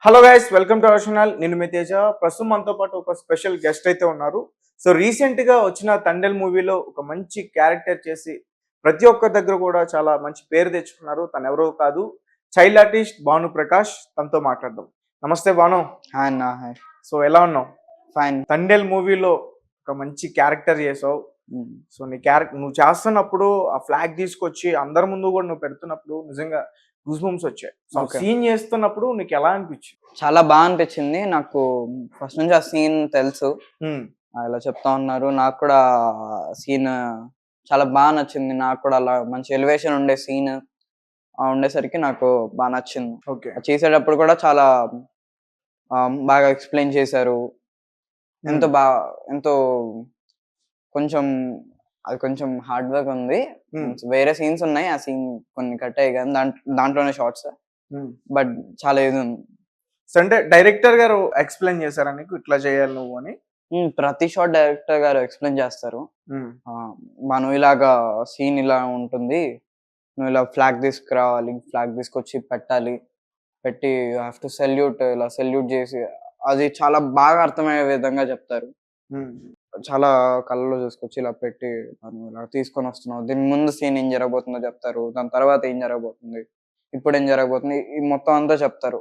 Hello guys, welcome to our channel. నేను మీ తేజ. ప్రస్తుతం మనతో పాటు ఒక స్పెషల్ గెస్ట్ అయితే ఉన్నారు. సో రీసెంట్ గా వచ్చిన తండేల్ మూవీలో ఒక మంచి క్యారెక్టర్ చేసి ప్రతి ఒక్కరి దగ్గర కూడా చాలా మంచి పేరు తెచ్చుకున్నారు. తను ఎవరో కాదు, చైల్డ్ ఆర్టిస్ట్ భాను ప్రకాష్. తనతో మాట్లాడదాం. నమస్తే భాను. హాయ్ అన్న. హాయ్. సో ఎలా ఉన్నావు? ఫైన్. తండేల్ మూవీలో ఒక మంచి క్యారెక్టర్ చేసావు. సో నీ క్యారెక్టర్ నువ్వు చేస్తున్నప్పుడు ఆ ఫ్లాగ్ తీసుకొచ్చి అందరి ముందు కూడా నువ్వు పెడుతున్నప్పుడు నిజంగా గూస్ బంప్స్ వచ్చాయి. So Okay. సీన్ చేస్తున్నప్పుడు నీకు ఎలా అనిపించింది? చాలా బాగా అనిపించింది నాకు. ఫస్ట్ నుంచి ఆ సీన్ తెలుసు. ఇలా చెప్తా ఉన్నారు. నాకు కూడా సీన్ చాలా బాగా నచ్చింది. నాకు కూడా అలా మంచి ఎలివేషన్ ఉండే సీన్ ఉండేసరికి నాకు బాగా నచ్చింది. ఓకే. అది చేసేటప్పుడు కూడా చాలా బాగా ఎక్స్ప్లెయిన్ చేశారు. ఎంతో కొంచెం అది కొంచెం హార్డ్ వర్క్ ఉంది. వేరే సీన్స్ ఉన్నాయి, ఆ సీన్ కొన్ని కట్ అయ్యాయి కానీ దాంట్లోనే షార్ట్స్. బట్ చాలా ఇది ఉంది. సో అంటే డైరెక్టర్ గారు ఎక్స్ప్లెయిన్ చేశారా నీకు ఇట్లా చేయాలి నువ్వు అని? ప్రతి షాట్ డైరెక్టర్ గారు ఎక్స్ప్లెయిన్ చేస్తారు. మనం ఇలాగా సీన్ ఇలా ఉంటుంది, నువ్వు ఇలా ఫ్లాగ్ తీసుకురావాలి, ఫ్లాగ్ తీసుకొచ్చి పెట్టి హావ్ టు సెల్యూట్, ఇలా సెల్యూట్ చేసి అది చాలా బాగా అర్థమయ్యే విధంగా చెప్తారు. చాలా కళ్ళలో చూసుకొచ్చి ఇలా పెట్టి మనం ఇలా తీసుకొని వస్తున్నావు, దీని ముందు సీన్ ఏం జరగబోతుందో చెప్తారు, దాని తర్వాత ఏం జరగబోతుంది, ఇప్పుడు ఏం జరగబోతుంది, ఈ మొత్తం అంతా చెప్తారు.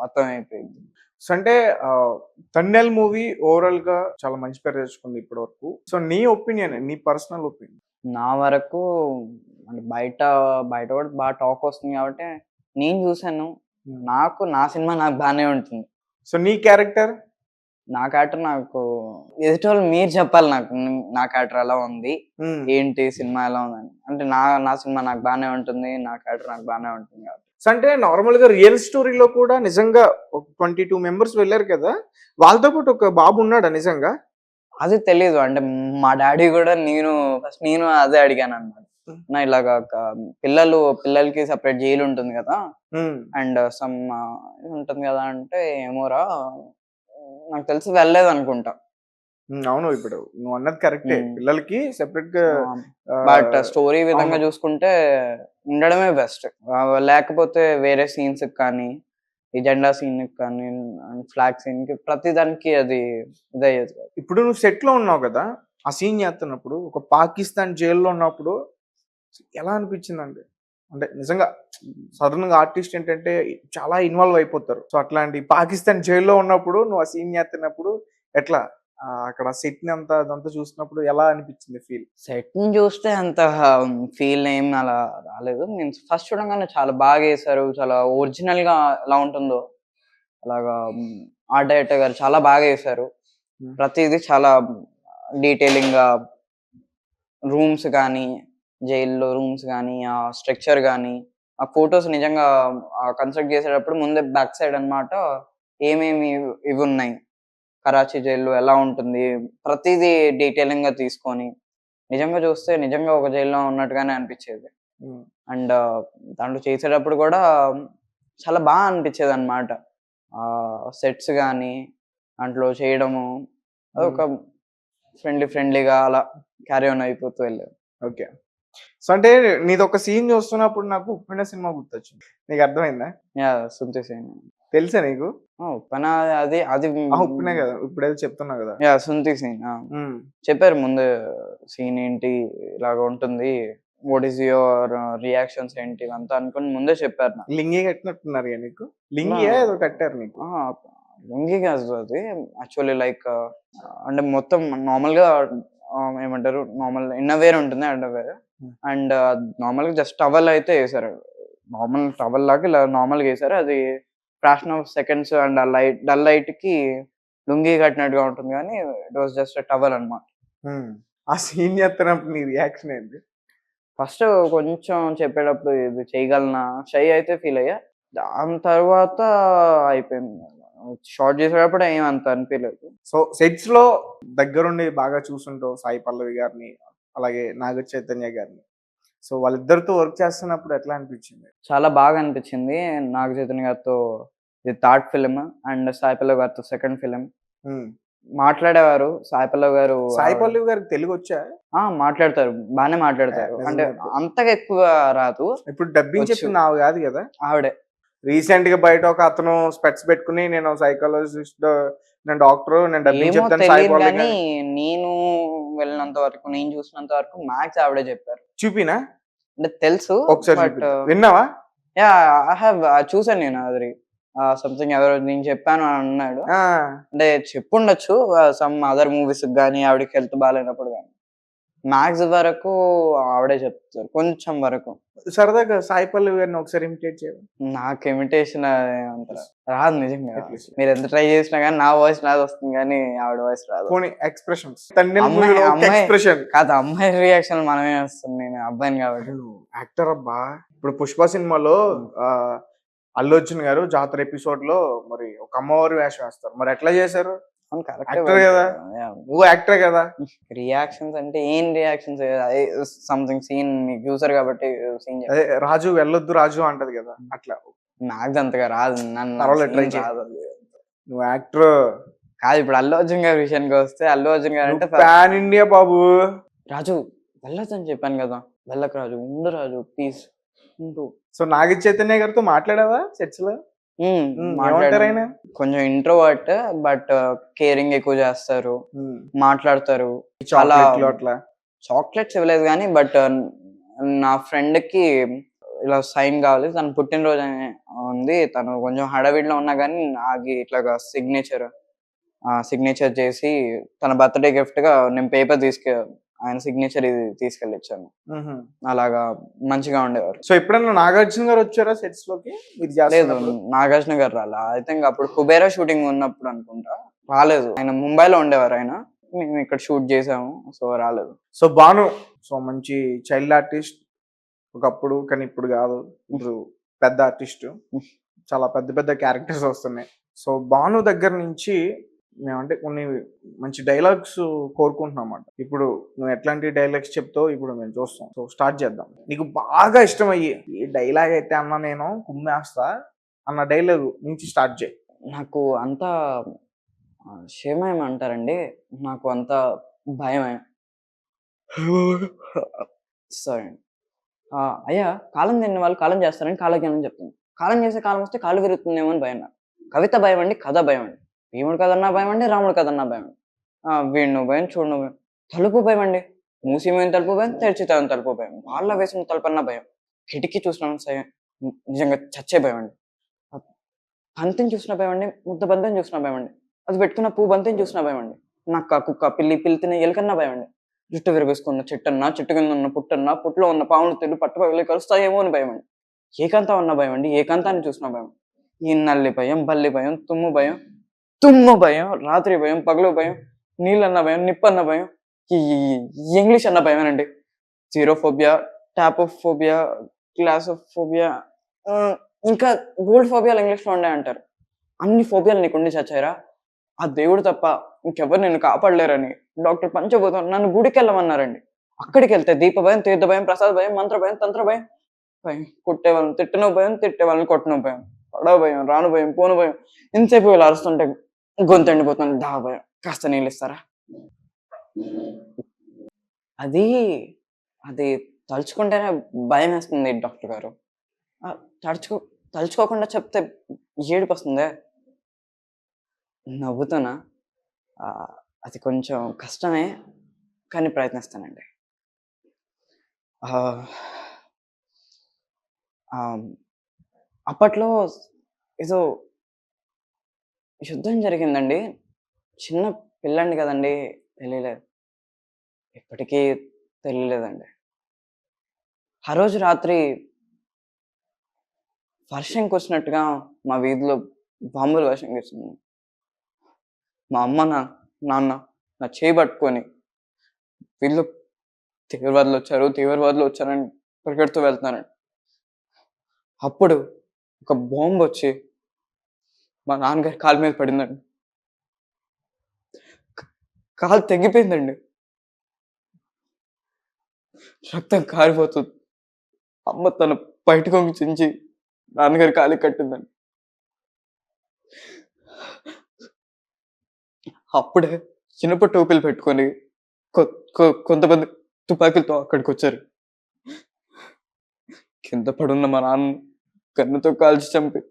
అర్థమైపోయింది. సో అంటే తండేల్ మూవీ ఓవరాల్ గా చాలా మంచి పేరు తెచ్చుకుంది ఇప్పటి వరకు. సో నీ ఒపీనియన్, నీ పర్సనల్ ఒపీనియన్? నా వరకు అంటే బయట కూడా బాగా టాక్ వస్తుంది కాబట్టి నేను చూసాను. నా సినిమా నాకు బాగానే ఉంటుంది. సో నీ క్యారెక్టర్? నా క్యారెక్టర్ నాకు ఎదుటి వాళ్ళు మీరు చెప్పాలి. నా క్యారెక్టర్ ఎలా ఉంది, ఏంటి సినిమా ఎలా ఉందని. అంటే నా సినిమా నాకు బాగానే ఉంటుంది, నా క్యారెక్టర్ నాకు బాగానే ఉంటుంది కాబట్టి. సో అంటే నార్మల్ గా రియల్ స్టోరీలో కూడా నిజంగా ఒక 22 మెంబర్స్ వెళ్ళారు కదా, వాళ్ళతో పాటు ఒక బాబు ఉన్నాడా నిజంగా? అది తెలీదు. అంటే మా డాడీ కూడా నేను అదే అడిగాను అన్నమాట. నా ఇలాగా పిల్లలకి సెపరేట్ జైలు ఉంటుంది కదా, అండ్ సమ్ ఉంటుంది కదా అంటే, ఏమోరా నాకు తెలిసి వెళ్ళలేదు అనుకుంటా. అవును, ఇప్పుడు నువ్వు అన్నది కరెక్టే. పిల్లలకి సెపరేట్ గా బట్ స్టోరీ విధంగా చూసుకుంటే ఉండడమే బెస్ట్. లేకపోతే వేరే సీన్స్ కానీ, ఈ జెండా సీన్ కానీ, ఫ్లాగ్ సీన్ కి ప్రతి దానికి అది ఇదయ్యేది. ఇప్పుడు నువ్వు సెట్ లో ఉన్నావు కదా, ఆ సీన్ చేస్తున్నప్పుడు ఒక పాకిస్తాన్ జైల్లో ఉన్నప్పుడు ఎలా అనిపించిందండి? అంటే నిజంగా సడన్ గా ఆర్టిస్ట్ ఏంటంటే చాలా ఇన్వాల్వ్ అయిపోతారు. సో అట్లాంటి పాకిస్తాన్ జైల్లో ఉన్నప్పుడు నువ్వు ఆ సీన్ చేస్తున్నప్పుడు ఎట్లా అక్కడ సెట్ ని అదంతా చూసినప్పుడు ఎలా అనిపించింది ఫీల్? సెట్ ని చూస్తే అంత ఫీల్ ఏం అలా రాలేదు. మీన్స్ ఫస్ట్ చూడంగానే చాలా బాగా వేశారు. చాలా ఒరిజినల్ గా ఎలా ఉంటుందో అలాగా ఆర్ట్ డైరెక్టర్ గారు చాలా బాగా వేశారు. ప్రతిదీ చాలా డీటెయిలింగ్ గా, రూమ్స్ కానీ, జైల్లో రూమ్స్ కానీ, ఆ స్ట్రక్చర్ కానీ, ఆ ఫొటోస్ నిజంగా కన్స్ట్రక్ట్ చేసేటప్పుడు ముందే బ్యాక్ సైడ్ అన్నమాట ఏమేమి ఇవి ఉన్నాయి, కరాచీ జైల్లో ఎలా ఉంటుంది, ప్రతిదీ డీటెయిలింగ్ గా తీసుకొని నిజంగా చూస్తే నిజంగా ఒక జైల్లో ఉన్నట్టుగానే అనిపించేది. అండ్ దాంట్లో చేసేటప్పుడు కూడా చాలా బాగా అనిపించేది అన్నమాట. సెట్స్ కానీ దాంట్లో చేయడము అదొక ఫ్రెండ్లీగా అలా క్యారీ ఆన్ అయిపోతూ వెళ్ళేది. ఓకే. సో అంటే నీది ఒక సీన్ చూస్తున్నప్పుడు నాకు ఉప్పెన సినిమా గుర్తొచ్చింది. నీకు అర్థమైందా? సుంతి సీన్ తెలుసా నీకు? ఉప్పెన అది అది ఉప్పెనే కదా ఇప్పుడేదో చెప్తున్నా కదా. సుంతి సీన్ చెప్పారు ముందు. సీన్ ఏంటి ఇలాగ ఉంటుంది, వాట్ ఈస్ యువర్ రియాక్షన్స్ ఏంటి అంతా అనుకుని ముందే చెప్పారు. లింగి కట్టినట్టున్నారు కదా నీకు? లింగి ఏదో కట్టారు నీకు? లింగి కాదు అది. యాక్చువల్లీ లైక్ అంటే మొత్తం నార్మల్ గా ఏమంటారు, నార్మల్ ఇన్నర్వేర్ ఉంటుంది, అండర్వేర్. అండ్ నార్మల్ గా జస్ట్ టవల్ అయితే వేసారు. నార్మల్ టవల్ లాగా ఇలా నార్మల్ గా వేసారు. అది ఫ్రాక్షన్ ఆఫ్ సెకండ్స్ అండ్ ఆ డల్ లైట్ కి లుంగి కట్టినట్టుగా ఉంటుంది కానీ ఇట్ వాస్ జస్ట్ టవల్ అన్నమాట. ఆ సీన్ చేస్తున్నప్పుడు నీ రియాక్షన్ ఏంటి? ఫస్ట్ కొంచెం చెప్పేటప్పుడు ఇది చేయగలనా షై అయితే ఫీల్ అయ్యా. దాని తర్వాత అయిపోయింది. షార్ట్ చేసేటప్పుడు ఏం అంత అనిపించలేదు. సో సెట్స్ లో దగ్గరుండి బాగా చూసుంటావు సాయి పల్లవి గారిని, అలాగే నాగ చైతన్య గారిని. సో వాళ్ళిద్దరితో వర్క్ చేస్తున్నప్పుడు ఎట్లా అనిపించింది? చాలా బాగా అనిపించింది. నాగ చైతన్య గారితో ఇది third film and Sai Pallavi గారితో సెకండ్ ఫిలిం. మాట్లాడేవారు సాయి పల్లవి గారు. సాయి పల్లవి గారికి తెలుగు వచ్చా? మాట్లాడతారు, బానే మాట్లాడతారు. అంటే అంతగా ఎక్కువ రాదు. ఇప్పుడు డబ్బింగ్ చెప్పింది ఆవిడ కాదు కదా? ఆవిడే. రీసెంట్ గా బయట ఒక అతను స్పెట్స్ పెట్టుకుని నేను సైకాలజిస్ట్, నేను డాక్టర్, నేను డబ్బింగ్ ఏమో చెప్తాను తెలియదు సాయిబాబా కానీ నేను వెళ్ళినంత వరకు, నేను చూసినంత వరకు మ్యాథ్స్ ఆవిడే చెప్పారు. చూపినా అంటే తెలుసు ఒకసారి బట్ చూపిద్దా? విన్నావా? యా ఐ హావ్ చూసాను నేను అది సంథింగ్ ఎవరో నేను చెప్పాను అని అన్నాడు. ఆ, అంటే చెప్పుండొచ్చు సమ్ అదర్ మూవీస్ గానీ ఆవిడకి హెల్త్ బాగాలేనప్పుడు కానీ. మ్యాథ్స్ వరకు ఆవిడే చెప్తారు కొంచెం వరకు. సరదాగా సాయి పల్లవి గారిని ఒకసారి ఇమిటేట్ చేయాలి. నాకు ఇమిటేషన్ అంత రాదు నిజంగా. Atleast. మీరు ఎంత ట్రై చేసినా కానీ నా వాయిస్ నాది వస్తుంది కానీ ఆవిడ వాయిస్ రాదు. పోనీ ఎక్స్ప్రెషన్స్, తండ్రి అమ్మాయి ఎక్స్ప్రెషన్ కాదు, అమ్మాయి రియాక్షన్ మనమే వస్తుంది. నేను అబ్బాయిని కాబట్టి. యాక్టర్ అబ్బా. ఇప్పుడు పుష్ప సినిమాలో అల్లు అర్జున్ గారు జాతర ఎపిసోడ్ లో మరి ఒక అమ్మవారి వేషం వేస్తారు. మరి ఎట్లా చేశారు? యాక్టర్ కదా, నువ్వు యాక్టర్ కదా. రియాక్షన్స్ అంటే ఏం రియాక్షన్స్, సంథింగ్ సీన్ మీకు చూసారు కాబట్టి సీన్. అదే రాజు వెళ్ళొద్దు రాజు అంటది కదా, అట్లా. నాకు అంతగా రాదు, పర్వాలేదు, try నన్ను చేయి. రాదు. నువ్వు యాక్టర్ కాదు, ఇప్పుడు అల్లు అర్జున్ గారి విషయానికి వస్తే అల్లు అర్జున్ గారు అంటే పాన్ ఇండియా బాబు. రాజు వెళ్ళొద్దని చెప్పాను కదా, వెళ్ళకు రాజు, ఉండు రాజు ప్లీజ్ ఉండు. సో నాగ చైతన్య గారితో మాట్లాడావా సెట్స్ లో? ఏమంటారు మాట్లాడాను. ఆయన? కొంచెం ఇంట్రోవర్ట్ బట్ కేరింగ్ ఎక్కువ చేస్తారు, మాట్లాడతారు. చాలా చాక్లెట్లు అట్లా. చాక్లెట్స్ ఇవ్వలేదు కానీ బట్ నా ఫ్రెండ్ కి ఇలా సైన్ కావాలి, తన పుట్టినరోజు అని ఉంది, తను కొంచెం హడావిడిలో ఉన్నా కానీ ఆగి ఇట్లాగా సిగ్నేచర్ చేసి తన బర్త్డే గిఫ్ట్ గా నేను పేపర్ ఆయన సిగ్నేచర్ ఇది తీసుకెళ్ళి ఇచ్చాను. అలాగా మంచిగా ఉండేవారు. సో ఎప్పుడన్నా నాగార్జున గారు వచ్చారా సెట్స్ లోకి? మీరు లేదు, చేస్తున్నప్పుడు? నాగార్జున గారు రాలే. ఐ థింక్ అప్పుడు కుబేరా షూటింగ్ ఉన్నప్పుడు అనుకుంటా, రాలేదు. ఆయన ముంబైలో ఉండేవారు, ఆయన మేము ఇక్కడ షూట్ చేసాము, సో రాలేదు. సో భాను, సో మంచి చైల్డ్ ఆర్టిస్ట్ ఒకప్పుడు, కానీ ఇప్పుడు కాదు, ఇప్పుడు పెద్ద ఆర్టిస్ట్, చాలా పెద్ద పెద్ద క్యారెక్టర్స్ వస్తున్నాయి. సో భాను దగ్గర నుంచి మేమంటే కొన్ని మంచి డైలాగ్స్ కోరుకుంటున్నాం అన్నమాట. ఇప్పుడు నువ్వు ఎట్లాంటి డైలాగ్స్ చెప్తావు ఇప్పుడు మేము చూస్తాం. సో స్టార్ట్ చేద్దాం. నీకు బాగా ఇష్టమయ్యి ఈ డైలాగ్ అయితే అన్న నేను కుమ్మేస్తా అన్న డైలాగ్ నుంచి స్టార్ట్ చేయి. నాకు అంత క్షేమం అంటారండి, నాకు అంత భయమే. సారీ అయ్యా, కాలం తిన్న వాళ్ళు కాలం చేస్తారని కాలజ్ఞానం చెప్తుంది. కాలం చేసే కాలం వస్తే కాలు విరుగుతుందేమో అని భయం. నాకు కవిత భయం అండి, కథ భయం అండి, భీముడు కదన్నా భయం అండి, రాముడు కదన్నా భయం అండి, వీడిను భయం చూడను భయం, తలుపు భయం అండి, మూసిపోయిన తలుపు భయం, తెరిచితాను తలుపు భయం, వాళ్ళ వేసిన తలుపన్నా భయం, కిటికీ చూసిన నిజంగా చచ్చే భయం అండి, బంతిని చూసిన భయం అండి, ముద్ద బంతిని చూసిన భయం అండి, అది పెట్టుకున్న పువ్వు బంతిని చూసిన భయం అండి, నక్క కుక్క పిల్లి తినే ఎలుకన్నా భయం అండి, జుట్టు విరగేసుకున్న చెట్టన్నా, చెట్టు కింద ఉన్న పుట్టన్నా, పుట్లో ఉన్న పాములు తిరిగి పట్టుపగలి కలుస్తాయేమో అని భయం అండి, ఏకాంతం ఉన్న భయం అండి, ఏకాంతాన్ని చూసిన భయం, ఈ నల్లి భయం, బల్లి భయం, తుమ్ము భయం, రాత్రి భయం, పగలు భయం, నీళ్ళన్న భయం, నిప్పన్న భయం, ఈ ఇంగ్లీష్ అన్న భయమేనండి, జీరోఫోబియా, టాపోఫోబియా, క్లాసోఫోబియా, ఇంకా గోల్డ్ ఫోబియాలు ఇంగ్లీష్లో ఉండే అంటారు. అన్ని ఫోబియాలు నీకుండి చచ్చారా, ఆ దేవుడు తప్ప ఇంకెవరు నిన్ను కాపాడలేరని డాక్టర్ పంచభూతం నన్ను గుడికి వెళ్ళమన్నారండి. అక్కడికి వెళ్తే దీప భయం, తీర్థ భయం, ప్రసాద భయం, మంత్ర భయం, తంత్ర భయం, కొట్టే వాళ్ళని తిట్టిన భయం, తిట్టే వాళ్ళని కొట్టిన భయం, పడవ భయం, రాను భయం, పోను భయం, ఇంతసేపు వీళ్ళు అరుస్తుంటే గొంతు ఎండిపోతుంది, దా భయం, కాస్త నీళ్ళు ఇస్తారా. అది తలుచుకుంటేనే భయం వేస్తుంది డాక్టర్ గారు. తలుచుకోకుండా చెప్తే ఏడుపు వస్తుందే. నవ్వుతున్నా, అది కొంచెం కష్టమే కానీ ప్రయత్నిస్తానండి. అప్పట్లో ఏదో యుద్ధం జరిగిందండి, చిన్న పిల్లండి కదండి, తెలియలేదు, ఇప్పటికీ తెలియలేదండి. ఆ రోజు రాత్రి వర్షం కురిసినట్టుగా మా వీధిలో బాంబులు వర్షం కురిసింది. మా అమ్మ నాన్న నా చేయి పట్టుకొని వీళ్ళు తీవ్రవాదులు వచ్చారని పరిగెడుతూ వెళ్తున్నారండి. అప్పుడు ఒక బాంబు వచ్చి మా నాన్నగారి కాలు మీద పడిందండి, కాలు తెగిపోయిందండి, రక్తం కారిపోతుంది. అమ్మ తన బయటకు చించి నాన్నగారి కాలి కట్టిందండి. అప్పుడే చిన్నప్ప టోపీలు పెట్టుకొని కొంతమంది తుపాకీలతో అక్కడికి వచ్చారు. కింద పడున్న మా నాన్న కన్నుతో కాల్చి చంపి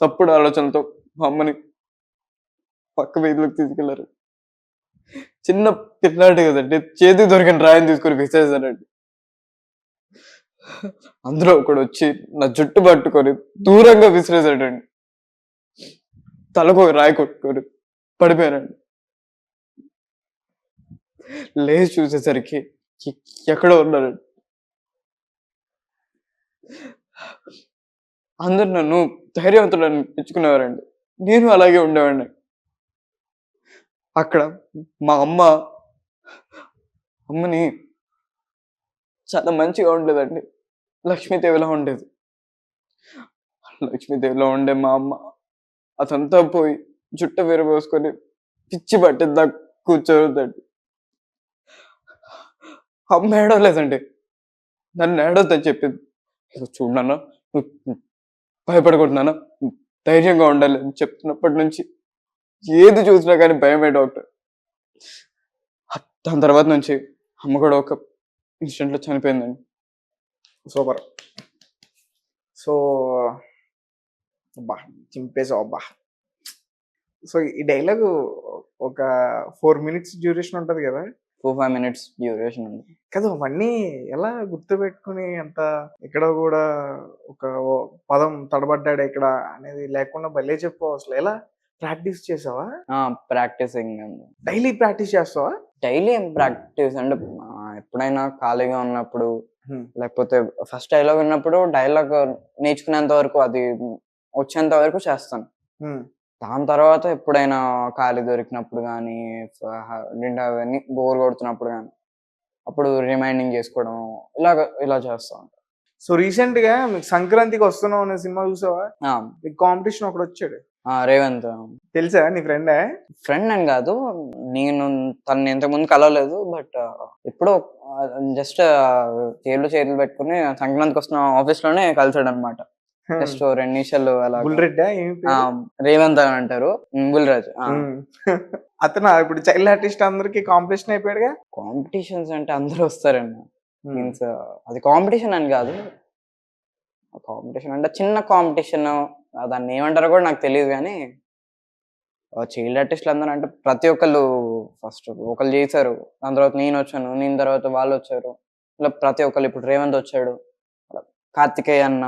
తప్పుడు ఆలోచనలతో మా అమ్మని పక్క వీధిలోకి తీసుకెళ్లారు. చిన్న పిల్లాడు కదండి, చేతికి దొరికిన రాయిని తీసుకొని విసిరేశారండి. అందులో ఒకడు వచ్చి నా జుట్టు పట్టుకొని దూరంగా విసిరేశాడండి. తలకు ఒక రాయి కొట్టుకొని పడిపోయానండి. లేచి చూసేసరికి ఎక్కడో ఉన్నారండి. అందరు నన్ను ధైర్యవంతులని మెచ్చుకునేవారండి. నేను అలాగే ఉండేవాడిని. అక్కడ మా అమ్మని చాలా మంచిగా ఉండేదండి. లక్ష్మీదేవిలా ఉండేది. లక్ష్మీదేవిలో ఉండే మా అమ్మ అదంతా పోయి జుట్టు విరబోసుకొని పిచ్చి పట్టిద్దా కూర్చోదండి. అమ్మ ఏడవలేదండి, నన్ను ఏడవద్దని చెప్పింది. చూడన్నా, నువ్వు భయపడకూడదు, ధైర్యంగా ఉండాలి అని చెప్తున్నప్పటి నుంచి ఏది చూసినా కానీ భయమే డాక్టర్. దాని తర్వాత నుంచి అమ్మ కూడా ఒక ఇన్సిడెంట్లో చనిపోయిందండి. సూపర్. సో అబ్బా చింపేసావు అబ్బా. సో ఈ డైలాగ్ ఒక 4 minutes డ్యూరేషన్ ఉంటుంది కదా, 4-5 minutes డ్యూరేషన్ ఉంది కదా. అవన్నీ ఎలా గుర్తుపెట్టుకుని అంత ఇక్కడ కూడా ఒక పదం తడబడ్డాడు ఇక్కడ అనేది లేకుండా భలే చెప్పావు. అసలు ఎలా ప్రాక్టీస్ చేసావా? ప్రాక్టీసింగ్ డైలీ ప్రాక్టీస్ చేస్తావా? డైలీ ప్రాక్టీస్ అంటే ఎప్పుడైనా ఖాళీగా ఉన్నప్పుడు, లేకపోతే ఫస్ట్ డైలాగ్ ఉన్నప్పుడు డైలాగ్ నేర్చుకునేంత వరకు, అది వచ్చేంత వరకు చేస్తాను. దాని తర్వాత ఎప్పుడైనా ఖాళీ దొరికినప్పుడు కానీ, అవన్నీ బోర్ కొడుతున్నప్పుడు కానీ, అప్పుడు రిమైండింగ్ చేసుకోవడం ఇలా చేస్తా ఉంటాను. సో రీసెంట్ గా మీకు సంక్రాంతికి వస్తున్నావు అనే సినిమా చూసావా? మీకు కాంపిటీషన్ ఒకటి వచ్చాడు, రేవంత్. తెలుసా? నీ ఫ్రెండ్ అని కాదు, నేను తను ఇంతకుముందు కలవలేదు, బట్ ఎప్పుడో జస్ట్ చేతులు పెట్టుకుని సంక్రాంతికి వస్తున్న ఆఫీస్ లోనే కలిసాడు అనమాట. జస్ట్ 2 నిమిషాలు అలా. రేవంత్ అని అంటారు, బుల్రాజ్. అతను ఇప్పుడు చైల్డ్ ఆర్టిస్ట్ అందరికి కాంపిటీషన్ అయిపోయాడుగా. కాంపిటీషన్స్ అంటే అందరూ వస్తారండి. మీన్స్ అది కాంపిటీషన్ అని కాదు, కాంపిటీషన్ అంటే చిన్న కాంపిటీషన్, దాన్ని ఏమంటారో కూడా నాకు తెలియదు. కానీ చైల్డ్ ఆర్టిస్టులు అందరూ అంటే ప్రతి ఒక్కళ్ళు ఫస్ట్ ఒకళ్ళు చేశారు, దాని తర్వాత నేను వచ్చాను, నేను తర్వాత వాళ్ళు వచ్చారు, ఇలా ప్రతి ఒక్కళ్ళు. ఇప్పుడు రేవంత్ వచ్చాడు, కార్తికేయ అన్న,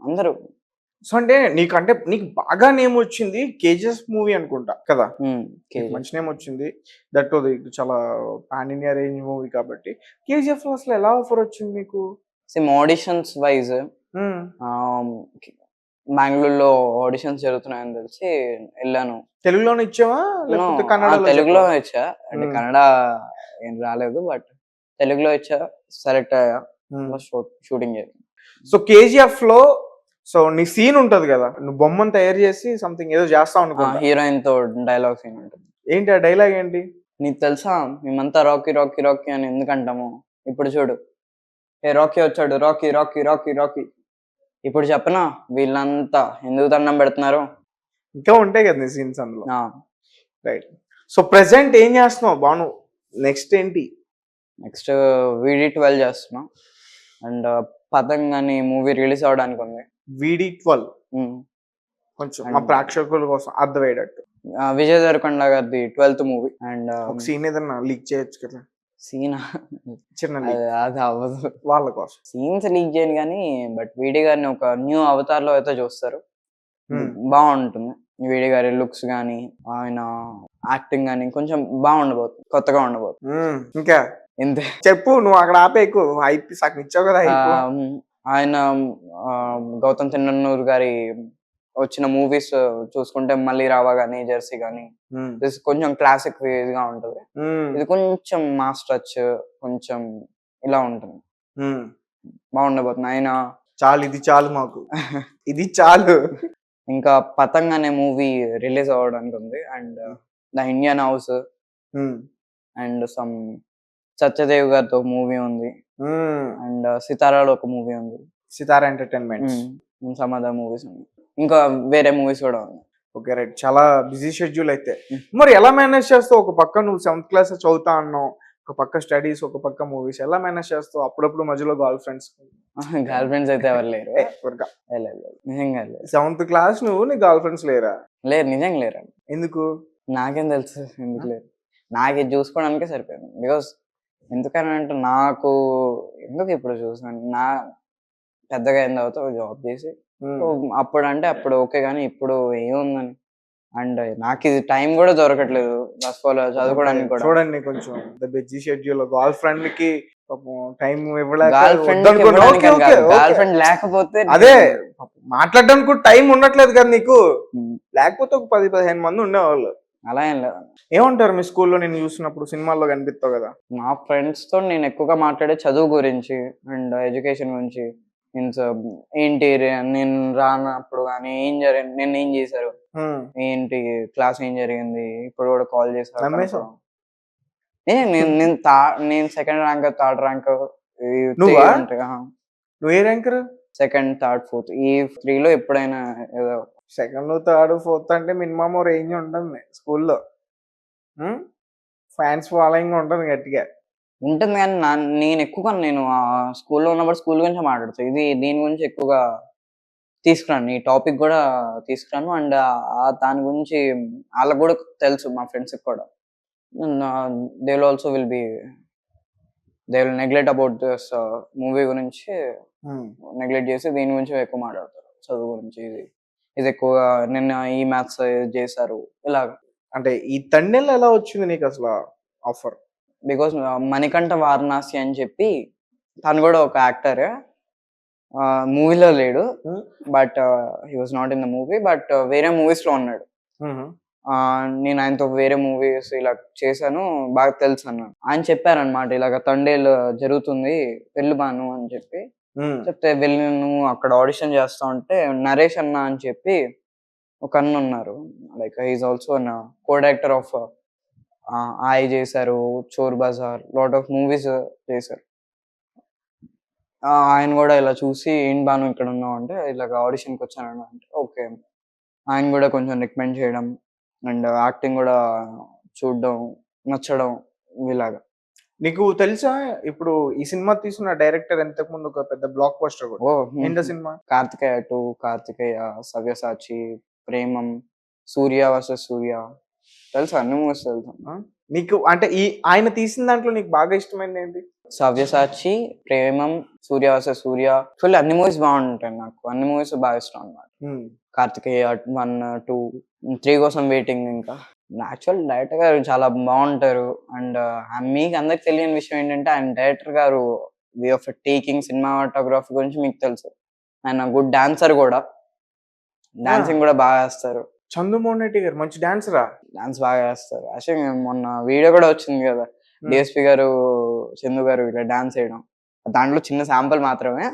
అందరూ. సో అంటే నీకు బాగా నేమ్ వచ్చింది కేజీఎఫ్ మూవీ అనుకుంటా కదా. మంచి నేమ్ వచ్చింది, దట్ చాలా పాన్ ఇండియా రేంజ్ మూవీ కాబట్టి. కేజీఎఫ్ లో అసలు ఎలా ఆఫర్ వచ్చింది మీకు? ఆడిషన్స్ వైజ్ బెంగళూరులో ఆడిషన్స్ జరుగుతున్నాయని తెలిసి వెళ్ళాను. తెలుగులోనే ఇచ్చావా లేకపోతే కన్నడ? తెలుగులో ఇచ్చా, అంటే కన్నడ ఏం రాలేదు, బట్ తెలుగులో ఇచ్చా, సెలెక్ట్ అయ్యా, షూటింగ్ చేయాలి. సో కేజీఎఫ్ లో సో నీ సీన్ ఉంటది కదా, నువ్వు బొమ్మను తయారు చేసి సంథింగ్ ఏదో చేస్తావు అనుకో, హీరోయిన్ తో డైలాగ్ సీన్ ఉంటుంది. ఏంటి ఆ డైలాగ్ ఏంటి? నీకు తెలుసా మేమంతా రాకీ రాకీ రాకీ అని ఎందుకంటాము? ఇప్పుడు చూడు, ఏ రాకీ వచ్చాడు, రాకీ రాకీ రాకీ రాకీ. ఇప్పుడు చెప్పనా వీళ్ళంతా ఎందుకు దండం పెడుతున్నారు? ఇంకా ఉంటాయి కదా నీ సీన్స్ అందులో. రైట్. సో ప్రెసెంట్ ఏం చేస్తున్నావు బాను? నెక్స్ట్ ఏంటి? నెక్స్ట్ VD12 చేస్తున్నా, అండ్ పతంగ్ అని మూవీ రిలీజ్ అవడానికి ఉంది. VD12 కొంచెం మా ప్రేక్షకుల కోసం అర్థమయ్యేటట్టు. విజయ్ దేవరకొండ గారిది 12th మూవీ. అండ్ ఒక సీన్ ఏదన్నా లీక్ చేయొచ్చు కదా? సీన్ చిన్న అది అవ్వదు వాళ్ళ కోసం. సీన్స్ లీక్ చేయను కానీ, బట్ వీడి గారిని ఒక న్యూ అవతార్ లో అయితే చూస్తారు, బాగుంటుంది. వీడి గారి లుక్స్ గానీ, ఆయన యాక్టింగ్ గానీ కొంచెం బాగుండబోతుంది, కొత్తగా ఉండబోతుంది. ఇంకా ఇంతే చెప్పు, నువ్వు అక్కడ ఆపేకు, హైప్ సగం ఇచ్చావు కదా. ఆయన గౌతమ్ తిన్ననూరు గారి వచ్చిన మూవీస్ చూసుకుంటే మళ్ళీ రావా గానీ, జెర్సీ గానీ, కొంచెం క్లాసిక్ గా ఉంటది. ఇది కొంచెం మాస్ టచ్, కొంచెం ఇలా ఉంటుంది, బాగుండబోతుంది. ఆయన చాలు, ఇది చాలు మాకు, ఇది చాలు. ఇంకా పతంగ్ అనే మూవీ రిలీజ్ అవ్వడానికి ఉంది, and the Indian house, and some Satyadev గారితో మూవీ ఉంది, అండ్ సితారాలో ఒక మూవీ ఉంది, సితారా ఎంటర్టైన్మెంట్, సమ్ అదర్ మూవీస్ ఉంది, ఇంకా వేరే మూవీస్ కూడా ఉన్నాయి. Okay right. చాలా బిజీ షెడ్యూల్ అయితే. మరి ఎలా మేనేజ్ చేస్తావు? ఒక పక్క నువ్వు 7th క్లాస్ చదువుతా అన్నావు, ఒక పక్క స్టడీస్, ఒక పక్క మూవీస్ ఎలా మేనేజ్ చేస్తావు? అప్పుడప్పుడు మధ్యలో గర్ల్ ఫ్రెండ్స్ గర్ల్ ఫ్రెండ్స్ అయితే ఎవరు లేరు. లేదు, నిజంగా లేదు. 7th క్లాస్ నువ్వు, నీ గర్ల్ ఫ్రెండ్స్ లేరా? లేరు, నిజంగా లేరండి. ఎందుకు? నాకేం తెలుసు ఎందుకు లేరు. నాకు ఇది చూసుకోవడానికే సరిపోయింది. బికాస్ ఎందుకని అంటే నాకు ఎందుకు ఇప్పుడు చూసాను నా పెద్దగా అయిన తర్వాత జాబ్ చేసి అప్పుడు అప్పుడు ఓకే, కానీ ఇప్పుడు ఏముందని. అండ్ నాకు ఇది టైం కూడా దొరకట్లేదు ఫస్ట్ ఆఫ్ ఆల్ చదువుకోవడానికి కూడా. చూడండి కొంచెం బిజీ షెడ్యూల్, గర్ల్ ఫ్రెండ్ కి టైం ఇవ్వలేక గర్ల్ ఫ్రెండ్ గర్ల్ ఫ్రెండ్ లేకపోతే అదే మాట్లాడడానికి కూడా టైం ఉండట్లేదు కదా నీకు. లేకపోతే ఒక 10-15 మంది ఉండేవాళ్ళు. అలా ఏం లేదు. ఏమంటారు మీ స్కూల్లో నేను చూసినప్పుడు? సినిమాల్లో కనిపిస్తావు కదా. మా ఫ్రెండ్స్ తో నేను ఎక్కువగా మాట్లాడే చదువు గురించి అండ్ ఎడ్యుకేషన్ గురించి. మీన్స్ ఏంటి నేను రానప్పుడు కానీ ఏం జరిగింది, నేను ఏం చేశారు, ఏంటి క్లాస్ ఏం జరిగింది, ఇప్పుడు కూడా కాల్ చేశారు. నేను సెకండ్ ర్యాంక్, థర్డ్ ర్యాంక్. నువ్వు ఏ ర్యాంకర్? Second, third, fourth. ఈ 3లో ఎప్పుడైనా ఏదో. సెకండ్, థర్డ్, ఫోర్త్ అంటే మినిమం రేంజ్ ఉంటుంది స్కూల్లో. ఫ్యాన్స్ ఫాలోయింగ్ ఉంటుంది గట్టిగా. ఉంటుంది కానీ నేను ఎక్కువగా నేను స్కూల్లో ఉన్నప్పుడు స్కూల్ గురించి మాట్లాడతాను. దీని గురించి ఎక్కువగా తీసుకురాను, ఈ టాపిక్ కూడా తీసుకురాను. అండ్ దాని గురించి వాళ్ళకి కూడా తెలుసు, మా ఫ్రెండ్స్కి కూడా. They will neglect about this movie గురించి నెగ్లెక్ట్ చేసి దీని గురించి ఎక్కువ మాట్లాడతారు. చదువు గురించి ఇది ఎక్కువగా నిన్న ఈ మ్యాథ్స్ చేశారు ఇలాగ. అంటే ఈ తండేళ్ళు ఎలా వచ్చింది నీకు అసలు ఆఫర్? బికాస్ మణికంఠ వారణాసి అని చెప్పి తను కూడా ఒక యాక్టర్. మూవీలో లేడు, but he was not in the movie, but వేరే మూవీస్ లో ఉన్నాడు. నేను ఆయనతో వేరే మూవీస్ ఇలా చేశాను, బాగా తెలుసు అన్నాడు. ఆయన చెప్పారనమాట, ఇలాగ తండేలు జరుగుతుంది వెళ్ళు బాను అని చెప్పి చెప్తే వెళ్ళి నువ్వు అక్కడ ఆడిషన్ చేస్తా ఉంటే నరేష్ అన్న అని చెప్పి ఒక అన్న ఉన్నారు. Like he's also co director of ఆయి చేశారు, Chor Bazaar, lot of movies చేశారు. ఆయన కూడా ఇలా చూసి ఏంటి బాను ఇక్కడ ఉన్నావు అంటే ఇలాగ ఆడిషన్కి వచ్చాను అంటే ఓకే. ఆయన కూడా కొంచెం రికమెండ్ చేయడం అండ్ యాక్టింగ్ కూడా చూడడం నచ్చడం ఇలాగా. నీకు తెలుసా ఇప్పుడు ఈ సినిమా తీసిన డైరెక్టర్ ఇంతకు ముందు ఒక పెద్ద బ్లాక్ బస్టర్ కూడా. ఏంటో సినిమా? కార్తికేయ 2, కార్తికేయ, సవ్యసాచి, ప్రేమం, సూర్య వర్సెస్ సూర్య. తెలుసా? అన్ని మూవీస్ తెలుసా నీకు? అంటే ఈ ఆయన తీసిన దాంట్లో నీకు బాగా ఇష్టమైనది ఏంటి? సవ్యసాచి, ప్రేమం, సూర్య వర్సెస్ సూర్య. ఫుల్ అన్ని మూవీస్ బాగుంటాయి నాకు, అన్ని మూవీస్ బాగా ఇష్టం అన్నమాట. కార్తికేయ 1, 2, 3 కోసం వెయిటింగ్. ఇంకా యాక్చువల్ డైరెక్టర్ గారు చాలా బాగుంటారు. అండ్ మీకు అందరికి తెలియని విషయం ఏంటంటే ఆయన డైరెక్టర్ గారు వే ఆఫ్ టేకింగ్ సినిమాటోగ్రఫీ గురించి మీకు తెలుసు. ఆయన గుడ్ డాన్సర్ కూడా, డాన్సింగ్ కూడా బాగా వేస్తారు. చంద్రమోహన్ రెడ్డి గారు మంచి డాన్సరా? డాన్స్ బాగా వేస్తారు. యాక్చువల్లీ మొన్న వీడియో కూడా వచ్చింది కదా, డిఎస్పి గారు, చందు గారు ఇలా డాన్స్ వేయడం. దాంట్లో చిన్న శాంపుల్ మాత్రమే.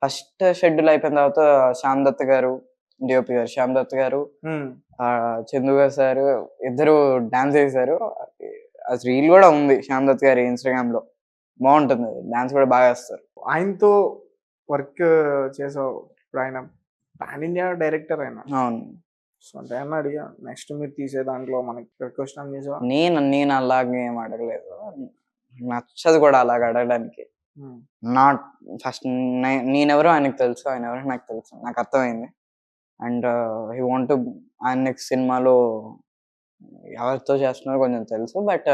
ఫస్ట్ షెడ్యూల్ అయిపోయిన తర్వాత శ్యామ్ దత్ గారు, డిఓపి గారు, శ్యామ్ దత్ గారు, చందు గారు సార్ ఇద్దరు డాన్స్ చేశారు. అది రీల్ కూడా ఉంది శ్యామ్ దత్ గారి ఇన్స్టాగ్రామ్ లో, బాగుంటుంది. డాన్స్ కూడా బాగా వేస్తారు. ఆయనతో వర్క్ చేసావు ఇప్పుడు. ఆయన పాన్ ఇండియా డైరెక్టర్ ఆయన. అవును. సో అంటే అన్న అడిగా నెక్స్ట్ మీరు తీసే దాంట్లో మనకి రిక్వెస్ట్ చేసావా? నేను అలాగే ఏం అడగలేదు, నచ్చదు కూడా అలాగ అడగడానికి. నాట్ ఫస్ట్ నేనెవరో ఆయనకు తెలుసు, ఆయన ఎవరో నాకు తెలుసు, నాకు అర్థమైంది. అండ్ హీ వాంట్ ఆయన నెక్స్ట్ సినిమాలో ఎవరితో చేస్తున్నారో కొంచెం తెలుసు. బట్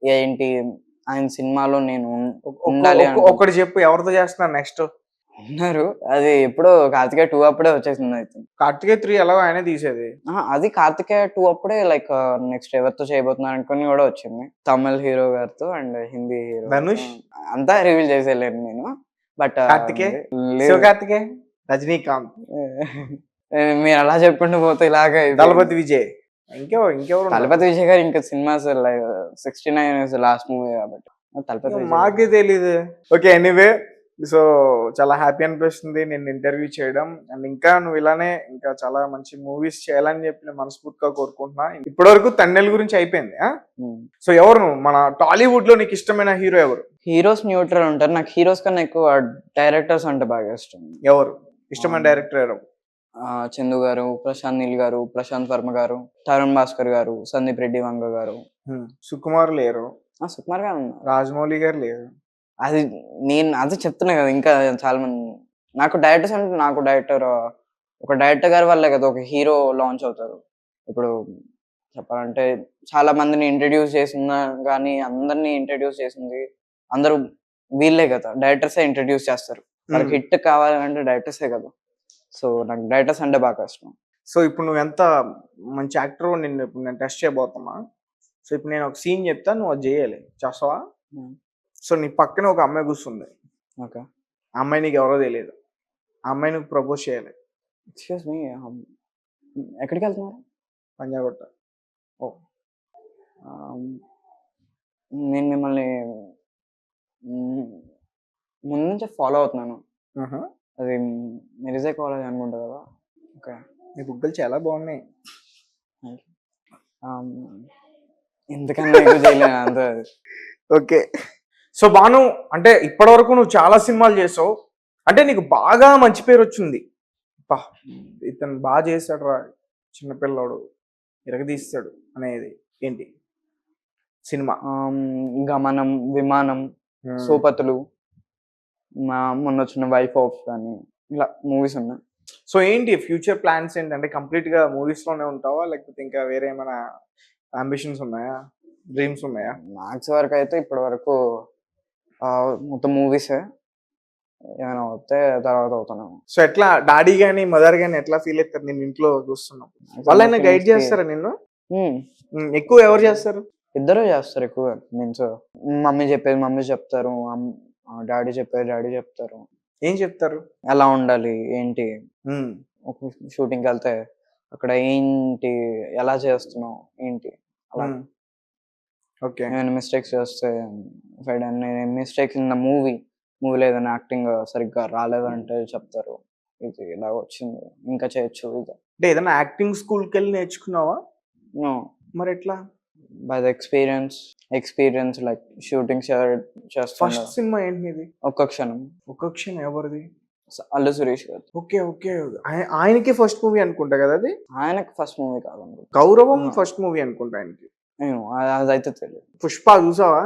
ఏంటి ఆయన సినిమాలో నేను ఉండాలి. ఒకటి చెప్పు, ఎవరితో చేస్తున్నారు నెక్స్ట్? ఉన్నారు, అది ఎప్పుడో కార్తికేయ 2 అప్పుడే వచ్చేసింది. అయితే కార్తికేయ 3 ఎలాగో ఆయనే తీసేది. అది కార్తికేయ 2 అప్పుడే లైక్ నెక్స్ట్ ఎవరితో చేయబోతున్నారు అనుకుని కూడా వచ్చింది. తమిళ్ హీరో గారితో అండ్ హిందీ హీరో ధనుష్. అంతా రివీల్ చేసేయలేను నేను. బట్ కార్తికేయ, రజనీకాంత్. మీరు అలా చెప్పుకుంటూ పోతే ఇలాగే దళపతి విజయ్, ఇంకెవరు? దళపతి విజయ్ గారు ఇంకా సినిమాస్ 69 లాస్ట్ మూవీ కాబట్టి దళపతి మాకే తెలీదు. ఓకే, ఎనీవే సో చాలా హ్యాపీ అనిపిస్తుంది నేను ఇంటర్వ్యూ చేయడం. అండ్ ఇంకా నువ్వు ఇలానే ఇంకా చాలా మంచి మూవీస్ చేయాలని చెప్పి నేను మనస్ఫూర్తిగా కోరుకుంటున్నా. ఇప్పటివరకు తండేల్ గురించి అయిపోయింది. సో ఎవరు మన టాలీవుడ్ లో నీకు ఇష్టమైన హీరో ఎవరు? హీరోస్ న్యూట్రల్ ఉంటారు, నాకు హీరోస్ కన్నా ఎక్కువ డైరెక్టర్స్ అంటే బాగా ఇష్టం. ఎవరు ఇష్టమైన డైరెక్టర్ ఎవరు? చందు గారు, ప్రశాంత్ నీల్ గారు, ప్రశాంత్ వర్మ గారు, తరుణ్ భాస్కర్ గారు, సందీప్ రెడ్డి వంగ గారు. సుకుమార్ లేరు. సుకుమార్ గారు ఉన్నారు. రాజమౌళి గారు లేరు. అది నేను అదే చెప్తున్నా కదా, ఇంకా చాలా మంది నాకు డైరెక్టర్స్ అంటే, నాకు డైరెక్టర్ ఒక డైరెక్టర్ గారి వల్లే కదా ఒక హీరో లాంచ్ అవుతారు. ఇప్పుడు చెప్పాలంటే చాలా మందిని ఇంట్రడ్యూస్ చేసిన గానీ, అందరిని ఇంట్రడ్యూస్ చేసింది అందరూ వీళ్ళే కదా, డైరెక్టర్సే ఇంట్రడ్యూస్ చేస్తారు. వాళ్ళకి హిట్ కావాలంటే డైరెక్టర్సే కదా. సో నాకు డైరెక్టర్స్ అంటే బాగా ఇష్టం. సో ఇప్పుడు నువ్వు ఎంత మంచి యాక్టర్ నిన్ను ఇప్పుడు నేను టెస్ట్ చేయబోతున్నా. సో ఇప్పుడు నేను ఒక సీన్ చెప్తా, నువ్వు అది చేయాలి. చేస్తావా? సో నీ పక్కన ఒక అమ్మాయి కూర్చుంది. ఓకే. ఆ అమ్మాయి నీకు ఎవరో తెలియదు. ఆ అమ్మాయి నువ్వు ప్రపోజ్ చేయాలి. ఎక్స్‌క్యూజ్ మీ, ఎక్కడికెళ్తున్నారు? పంజాగుట్ట. ఆహ్, నేను మిమ్మల్ని ముందు నుంచే ఫాలో అవుతున్నాను. ఆహా! అది మెరిజే కాలేజ్ అనుకుంటా కదా! ఓకే. నీ బుగ్గలు చాలా బాగున్నాయి. Thank you. ఆహ్, ఇంతకన్నా ఎక్కువ చేయలేను అంతే. ఓకే. సో బాను, అంటే ఇప్పటివరకు నువ్వు చాలా సినిమాలు చేసావు. అంటే నీకు బాగా మంచి పేరు వచ్చింది. అబ్బా! ఇతను బాగా చేశాడురా, చిన్నపిల్లోడు ఇరగదీస్తాడు అనేది ఏంటి సినిమా? గమనం, విమానం, సోపతులు, మొన్నొచ్చిన వైఫ్ ఆఫ్ కానీ ఇలా మూవీస్ ఉన్నాయి. సో ఏంటి ఫ్యూచర్ ప్లాన్స్ ఏంటి? అంటే కంప్లీట్ గా మూవీస్ లోనే ఉంటావా, లేకపోతే ఇంకా వేరే ఏమైనా అంబిషన్స్ ఉన్నాయా, డ్రీమ్స్ ఉన్నాయా? మ్యాథ్స్ వరకు అయితే ఇప్పటి వరకు మొత్తం మూవీసే. ఏమైనా అవుతే తర్వాత అవుతాను. సో ఎట్లా డాడీ గానీ మదర్ గానీ ఎట్లా ఫీల్ అవుతారు నేను ఇంట్లో చూస్తున్నప్పుడు? వాళ్ళైనా గైడ్ చేస్తారా నిన్ను? ఎక్కువ ఎవరు చేస్తారు? ఇద్దరు చేస్తారు ఎక్కువగా. మీన్స్ మమ్మీ చెప్పేది మమ్మీ చెప్తారు, డాడీ చెప్పేది డాడీ చెప్తారు. ఏం చెప్తారు? ఎలా ఉండాలి ఏంటి, ఒక షూటింగ్కి వెళ్తే అక్కడ ఏంటి, ఎలా చేస్తున్నావు ఏంటి, అలా. ఓకే. ఏమైనా మిస్టేక్స్ చేస్తే మిస్టేక్స్ ఇన్ ద మూవీలో ఏదైనా యాక్టింగ్ సరిగ్గా రాలేదంటే చెప్తారు, ఇది ఇలా వచ్చింది ఇంకా చేయొచ్చు ఇది. అంటే ఏదైనా యాక్టింగ్ స్కూల్కి వెళ్ళి నేర్చుకున్నావా? నో. మరి ఎట్లా? By the experience like shootings చేస్తాను. ఫస్ట్ సినిమా ఏంటి నీది? ఒక్క క్షణం. ఒక్క క్షణం ఎవరిది? అల్లు సురేష్ గారు. Okay okay. ఆయనకి ఫస్ట్ మూవీ అనుకుంటా కదా అది? ఆయనకి ఫస్ట్ మూవీ కాదు, గౌరవం ఫస్ట్ మూవీ అనుకుంటా ఆయనకి. అదైతే తెలియదు. పుష్ప చూసావా?